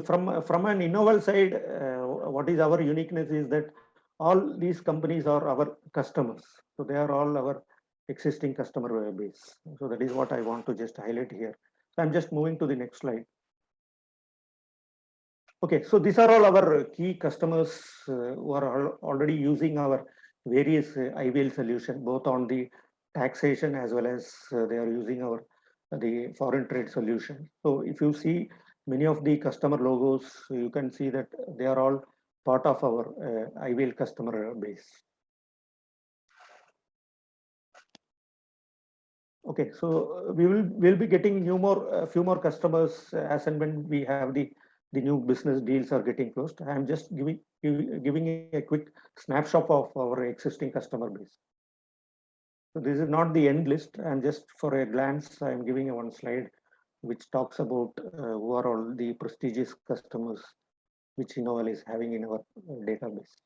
From an Innovel side, what is our uniqueness is that all these companies are our customers. So they are all our existing customer base. So that is what I want to just highlight here. So I'm just moving to the next slide. Okay, so these are all our key customers who are already using our various IVL solution, both on the taxation as well as they are using our the foreign trade solution. So if you see many of the customer logos, you can see that they are all part of our IVL customer base. Okay, so we'll be getting few more customers as and when we have the new business deals are getting closed. I'm just giving a quick snapshot of our existing customer base. So this is not the end list, and just for a glance, I'm giving one slide which talks about who are all the prestigious customers which Innovel is having in our database.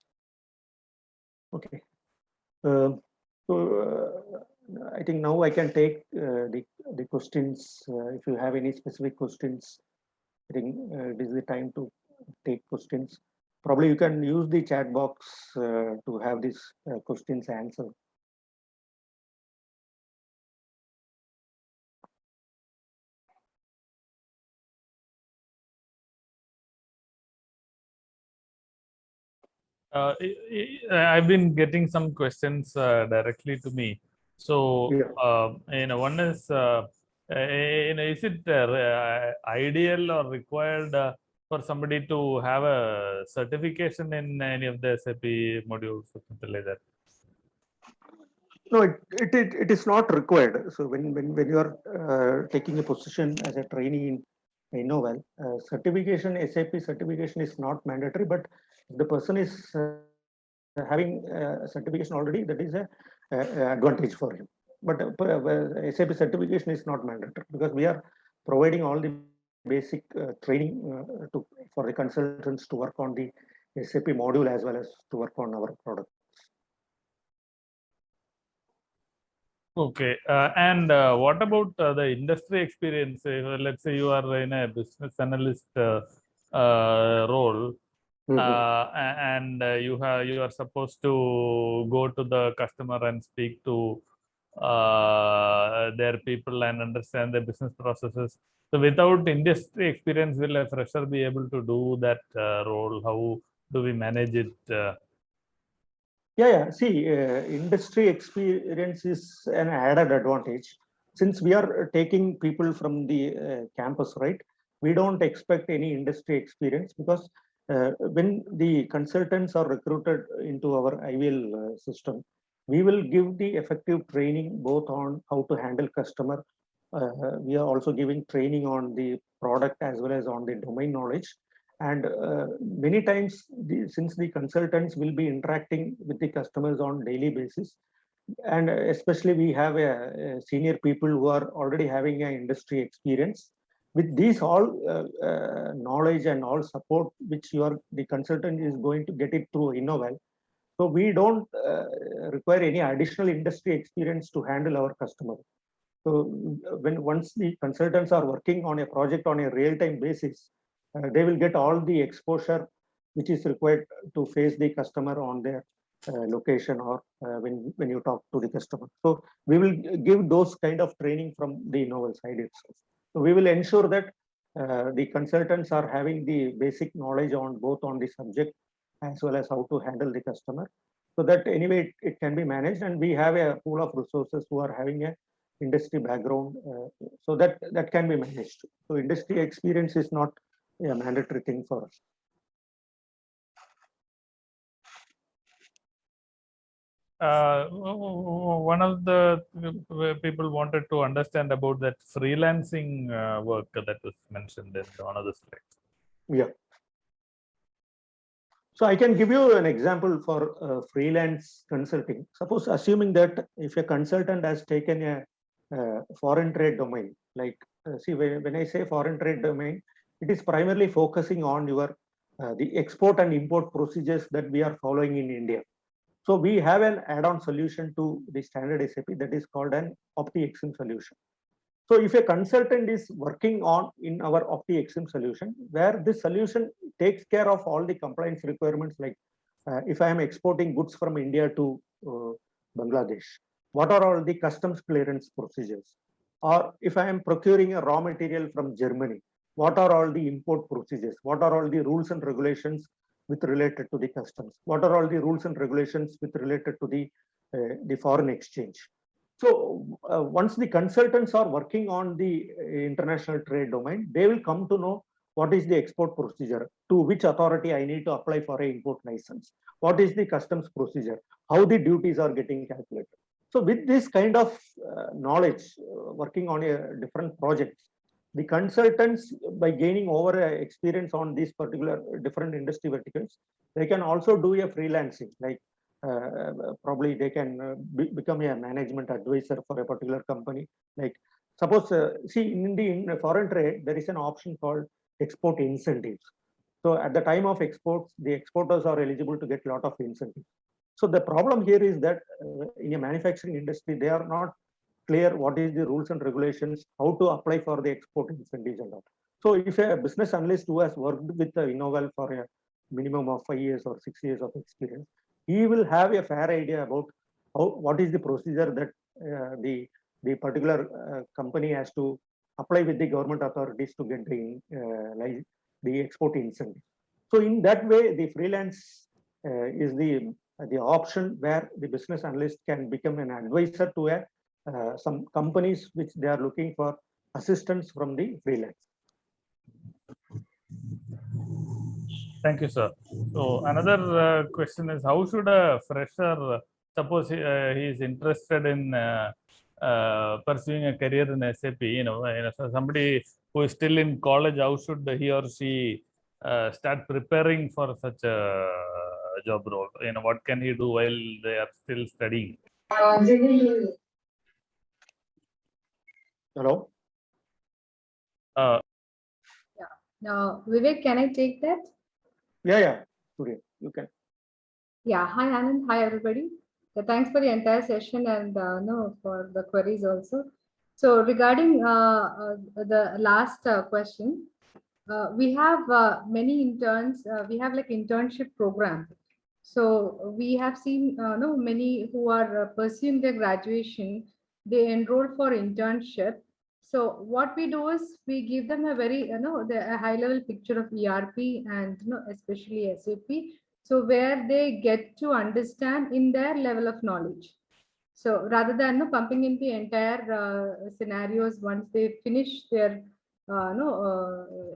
Okay, so I think now I can take the questions. If you have any specific questions, I think it is the time to take questions. Probably you can use the chat box to have these questions answered. I've been getting some questions directly to me. So, yeah. one is, is it ideal or required for somebody to have a certification in any of the SAP modules or something like that? No, it is not required. So when you are taking a position as a trainee in Innoval, certification, SAP certification is not mandatory, but if the person is having certification already, that is a advantage for him. But SAP certification is not mandatory because we are providing all the basic training for the consultants to work on the SAP module as well as to work on our product. Okay, and what about the industry experience? Let's say you are in a business analyst role, and you are supposed to go to the customer and speak to their people and understand the business processes. So, without industry experience, will a fresher be able to do that role? How do we manage it? Yeah. See, industry experience is an added advantage. Since we are taking people from the campus, right? We don't expect any industry experience because when the consultants are recruited into our IVL system, we will give the effective training both on how to handle customer. We are also giving training on the product as well as on the domain knowledge. And many times, since the consultants will be interacting with the customers on daily basis, and especially we have a senior people who are already having an industry experience. With these all knowledge and all support, which the consultant is going to get it through Innoval. So we don't require any additional industry experience to handle our customer. So once the consultants are working on a project on a real-time basis, they will get all the exposure which is required to face the customer on their location or when you talk to the customer. So we will give those kind of training from the Innoval side itself. So we will ensure that the consultants are having the basic knowledge on both on the subject as well as how to handle the customer. So that anyway it can be managed, and we have a pool of resources who are having a industry background, so that can be managed. So industry experience is not a mandatory thing for us. One of the people wanted to understand about that freelancing work that was mentioned in one of the slides. Yeah. So I can give you an example for freelance consulting. Suppose assuming that if a consultant has taken a foreign trade domain, like see when I say foreign trade domain, it is primarily focusing on your the export and import procedures that we are following in India. So we have an add-on solution to the standard SAP that is called an OptiXM solution. So if a consultant is working on in our OptiXM solution, where this solution takes care of all the compliance requirements, like if I am exporting goods from India to Bangladesh, what are all the customs clearance procedures? Or if I am procuring a raw material from Germany, what are all the import procedures? What are all the rules and regulations with related to the customs? What are all the rules and regulations with related to the foreign exchange? So once the consultants are working on the international trade domain, they will come to know what is the export procedure, to which authority I need to apply for an import license, what is the customs procedure, how the duties are getting calculated. So with this kind of knowledge, working on a different projects, the consultants, by gaining over experience on these particular different industry verticals, they can also do a freelancing, like probably they can become a management advisor for a particular company. Like suppose, see in the foreign trade, there is an option called export incentives. So at the time of exports, the exporters are eligible to get a lot of incentives. So the problem here is that in a manufacturing industry, they are not clear what is the rules and regulations, how to apply for the export incentives and all. So if a business analyst who has worked with Innoval for a minimum of 5 years or 6 years of experience, he will have a fair idea about what is the procedure that the particular company has to apply with the government authorities to get the export incentive. So in that way, the freelance is the option where the business analyst can become an advisor to some companies which they are looking for assistance from the freelance. Thank you, sir. So another question is, how should a fresher suppose he is interested in pursuing a career in SAP, so somebody who is still in college, how should he or she start preparing for such a job role? What can he do while they are still studying? Hello? Now, Vivek, can I take that? Yeah, Surya, you can. Yeah, hi Anand, hi everybody. Thanks for the entire session and for the queries also. So regarding the last question, we have many interns. We have like internship program. So we have seen many who are pursuing their graduation. They enroll for internship. So what we do is we give them a very a high level picture of ERP and especially SAP. So where they get to understand in their level of knowledge. So rather than pumping in the entire scenarios once they finish their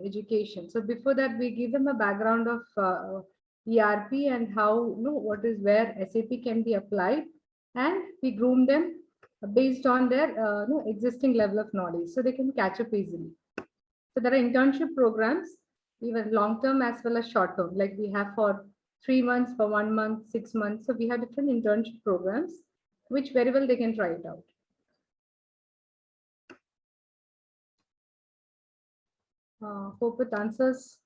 education. So before that, we give them a background of ERP and how what is where SAP can be applied, and we groom them based on their existing level of knowledge, so they can catch up easily. So there are internship programs, even long term as well as short term. Like we have for 3 months, for 1 month, 6 months. So we have different internship programs, which very well they can try it out. Hope it answers.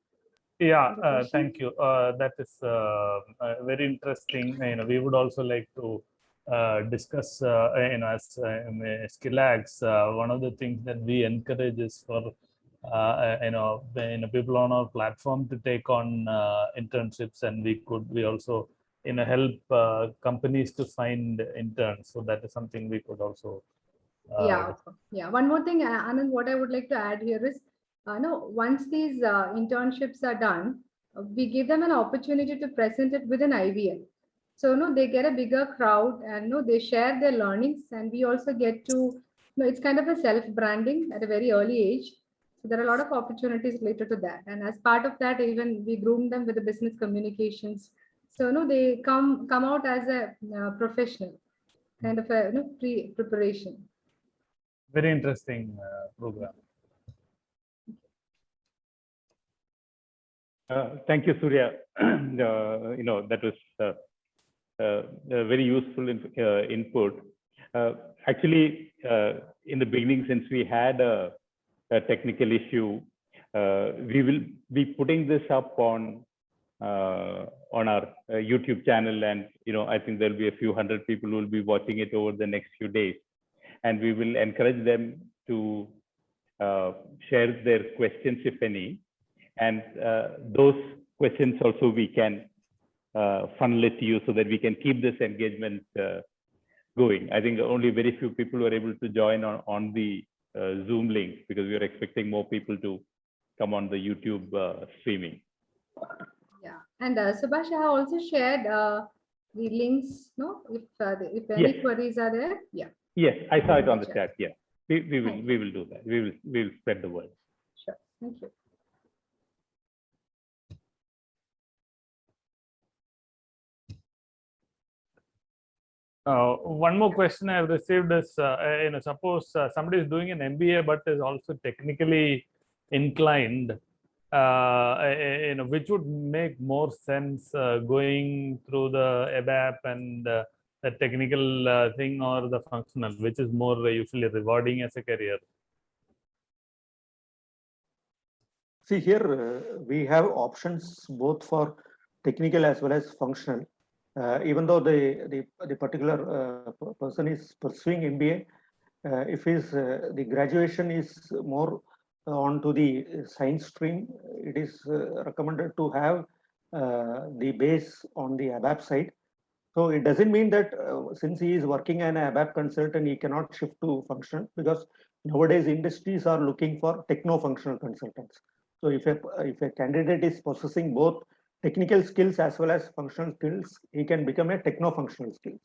Yeah, thank you. That is very interesting. We would also like to discuss, as Skillax, one of the things that we encourage is for people on our platform to take on internships, and we also help companies to find interns. So that is something we could also. Yeah. One more thing, Anand, what I would like to add here is, once these internships are done, we give them an opportunity to present it within IVL. So they get a bigger crowd, and they share their learnings, and we also get to it's kind of a self-branding at a very early age. So there are a lot of opportunities related to that, and as part of that, even we groom them with the business communications. So they come out as a professional, kind of a preparation. Very interesting program. Thank you, Surya. That was very useful input. Actually, in the beginning, since we had a technical issue, we will be putting this up on our YouTube channel, and I think there'll be a few hundred people who will be watching it over the next few days, and we will encourage them to share their questions, if any. And those questions also we can funnel it to you so that we can keep this engagement going. I think only very few people were able to join on the Zoom link, because we are expecting more people to come on the YouTube streaming. Yeah, and Subhash, I have also shared the links. If any queries are there, yeah. Yes, I saw it on the chat. Yeah, we will do that. We will spread the word. Sure, thank you. One more question I have received is, suppose somebody is doing an MBA but is also technically inclined, which would make more sense, going through the ABAP and the technical thing, or the functional, which is more usually rewarding as a career? See here, we have options both for technical as well as functional. Even though the particular person is pursuing MBA, if the graduation is more onto the science stream, it is recommended to have the base on the ABAP side. So it doesn't mean that since he is working as an ABAP consultant, he cannot shift to functional, because nowadays industries are looking for techno-functional consultants. So if a candidate is possessing both technical skills as well as functional skills, he can become a techno-functional skills.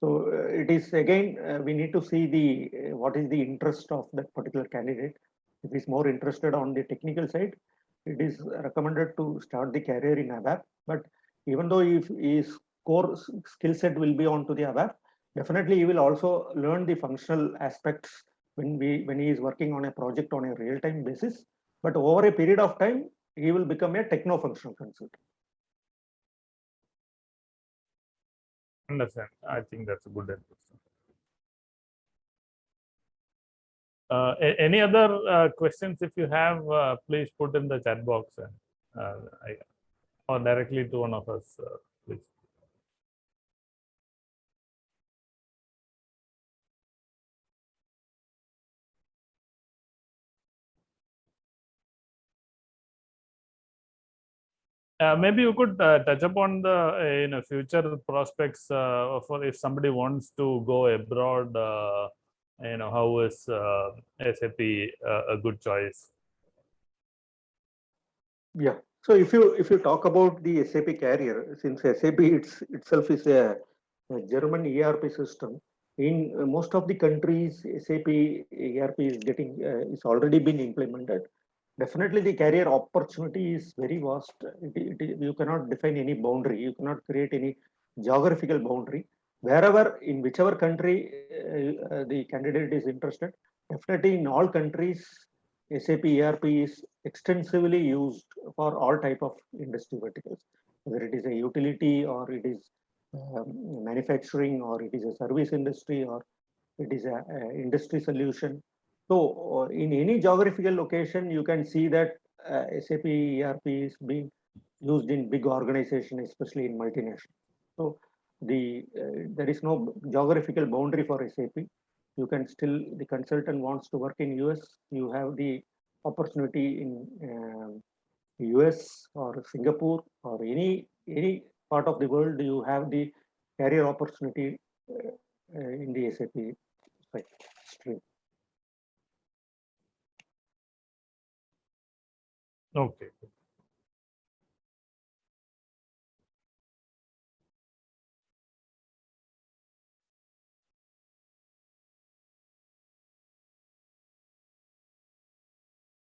So it is again, we need to see what is the interest of that particular candidate. If he's more interested on the technical side, it is recommended to start the career in ABAP. But even though if he is core skill set will be onto the ABAP. Definitely, he will also learn the functional aspects when he is working on a project on a real-time basis. But over a period of time, he will become a techno-functional consultant. Understand. I think that's a good answer. Any other questions? If you have, please put in the chat box or directly to one of us, please. Maybe you could touch upon the future prospects for if somebody wants to go abroad. How is SAP a good choice? Yeah. So if you talk about the SAP Carrier, since SAP itself is a German ERP system, in most of the countries, SAP ERP is already been implemented. Definitely, the career opportunity is very vast. You cannot define any boundary. You cannot create any geographical boundary. Wherever, in whichever country the candidate is interested, definitely in all countries, SAP ERP is extensively used for all type of industry verticals, whether it is a utility or it is manufacturing or it is a service industry or it is a industry solution. So in any geographical location, you can see that SAP ERP is being used in big organization, especially in multinational. So there is no geographical boundary for SAP. You can still, the consultant wants to work in US, you have the opportunity in US or Singapore or any part of the world, you have the career opportunity in the SAP stream. Okay.